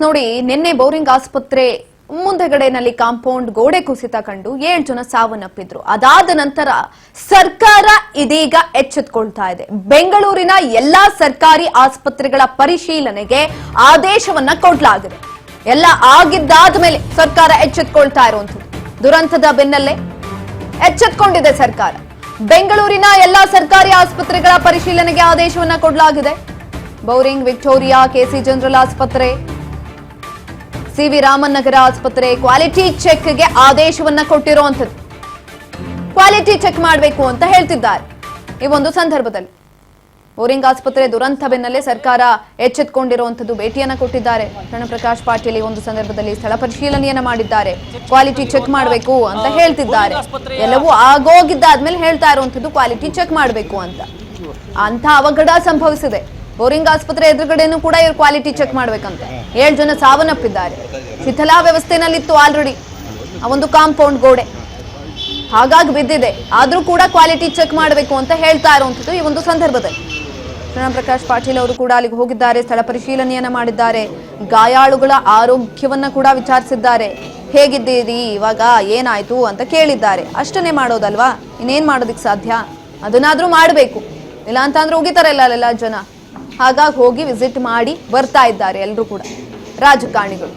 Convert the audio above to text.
ನೋಡಿ ನಿನ್ನೆ ಬೋರಿಂಗ್ ಆಸ್ಪತ್ರೆ ಮುಂದೆಗಡೆನಲ್ಲಿ ಕಾಂಪೌಂಡ್ ಗೋಡೆ ಕುಸಿತ ಕಂಡು 7 ಜನ ಸಾವನ್ನಪ್ಪಿದ್ರು. ಅದಾದ ನಂತರ ಸರ್ಕಾರ ಇದೀಗ ಎಚ್ಚೆತ್ತುಕೊಳ್ತಾ ಇದೆ. ಬೆಂಗಳೂರಿನ ಎಲ್ಲಾ ಸರ್ಕಾರಿ ಆಸ್ಪತ್ರೆಗಳ ಪರಿಶೀಲನೆಗೆ ಆದೇಶವನ್ನ ಕೊಡಲಾಗಿದೆ. ಎಲ್ಲ ಆಗಿದ್ದಾದ ಮೇಲೆ ಸರ್ಕಾರ ಎಚ್ಚೆತ್ತುಕೊಳ್ತಾ ಇರುವಂತದ್ದು. ದುರಂತದ ಬೆನ್ನಲ್ಲೇ ಎಚ್ಚೆತ್ತುಕೊಂಡಿದೆ ಸರ್ಕಾರ. ಬೆಂಗಳೂರಿನ ಎಲ್ಲಾ ಸರ್ಕಾರಿ ಆಸ್ಪತ್ರೆಗಳ ಪರಿಶೀಲನೆಗೆ ಆದೇಶವನ್ನ ಕೊಡಲಾಗಿದೆ. ಬೋರಿಂಗ್, ವಿಕ್ಟೋರಿಯಾ, ಕೆಸಿ ಜನರಲ್ ಆಸ್ಪತ್ರೆ, ಸಿವಿ ರಾಮನ್ ನಗರ ಆಸ್ಪತ್ರೆ ಕ್ವಾಲಿಟಿ ಚೆಕ್ಗೆ ಆದೇಶವನ್ನ ಕೊಟ್ಟಿರುವಂತದ್ದು. ಕ್ವಾಲಿಟಿ ಚೆಕ್ ಮಾಡಬೇಕು ಅಂತ ಹೇಳ್ತಿದ್ದಾರೆ. ಈ ಒಂದು ಸಂದರ್ಭದಲ್ಲಿ ಬೋರಿಂಗ್ ಆಸ್ಪತ್ರೆ ದುರಂತ ಬೆನ್ನಲ್ಲೇ ಸರ್ಕಾರ ಎಚ್ಚೆತ್ತುಕೊಂಡಿರುವಂತದ್ದು. ಭೇಟಿಯನ್ನ ಕೊಟ್ಟಿದ್ದಾರೆ ಪ್ರಕಾಶ್ ಪಾಟೀಲ್. ಈ ಒಂದು ಸಂದರ್ಭದಲ್ಲಿ ಸ್ಥಳ ಪರಿಶೀಲನೆಯನ್ನ ಮಾಡಿದ್ದಾರೆ. ಕ್ವಾಲಿಟಿ ಚೆಕ್ ಮಾಡಬೇಕು ಅಂತ ಹೇಳ್ತಿದ್ದಾರೆ. ಎಲ್ಲವೂ ಆಗೋಗಿದ್ದಾದ್ಮೇಲೆ ಹೇಳ್ತಾ ಇರುವಂತದ್ದು ಕ್ವಾಲಿಟಿ ಚೆಕ್ ಮಾಡಬೇಕು ಅಂತ ಅವಘಡ ಸಂಭವಿಸಿದೆ. ಬೋರಿಂಗ್ ಆಸ್ಪತ್ರೆ ಎದುರುಗಡೆನೂ ಕೂಡ ಇವರು ಕ್ವಾಲಿಟಿ ಚೆಕ್ ಮಾಡ್ಬೇಕಂತ 7 ಜನ ಸಾವನ್ನಪ್ಪಿದ್ದಾರೆ. ಶಿಥಿಲಾ ವ್ಯವಸ್ಥೆನಲ್ಲಿತ್ತು ಆಲ್ರೆಡಿ ಆ ಒಂದು ಕಾಂಪೌಂಡ್ ಗೋಡೆ, ಹಾಗಾಗಿ ಬಿದ್ದಿದೆ. ಆದ್ರೂ ಕೂಡ ಕ್ವಾಲಿಟಿ ಚೆಕ್ ಮಾಡಬೇಕು ಅಂತ ಹೇಳ್ತಾ ಇರುವಂತದ್ದು. ಈ ಒಂದು ಸಂದರ್ಭದಲ್ಲಿ ಪ್ರಕಾಶ್ ಪಾಟೀಲ್ ಅವರು ಕೂಡ ಅಲ್ಲಿಗೆ ಹೋಗಿದ್ದಾರೆ, ಸ್ಥಳ ಪರಿಶೀಲನೆಯನ್ನ ಮಾಡಿದ್ದಾರೆ. ಗಾಯಾಳುಗಳ ಆರೋಗ್ಯವನ್ನ ಕೂಡ ವಿಚಾರಿಸಿದ್ದಾರೆ. ಹೇಗಿದ್ದೀರಿ, ಇವಾಗ ಏನಾಯ್ತು ಅಂತ ಕೇಳಿದ್ದಾರೆ. ಅಷ್ಟನ್ನೇ ಮಾಡೋದಲ್ವಾ, ಇನ್ನೇನ್ ಮಾಡೋದಿಕ್ ಸಾಧ್ಯ? ಅದನ್ನಾದ್ರೂ ಮಾಡಬೇಕು. ಇಲ್ಲ ಅಂತ ಅಂದ್ರೆ ಹೋಗಿತಾರಲ್ಲ ಎಲ್ಲ ಜನ. ಹಾಗಾಗಿ ಹೋಗಿ ವಿಸಿಟ್ ಮಾಡಿ ಬರ್ತಾ ಇದ್ದಾರೆ ಎಲ್ಲರೂ ಕೂಡ ರಾಜಕಾರಣಿಗಳು.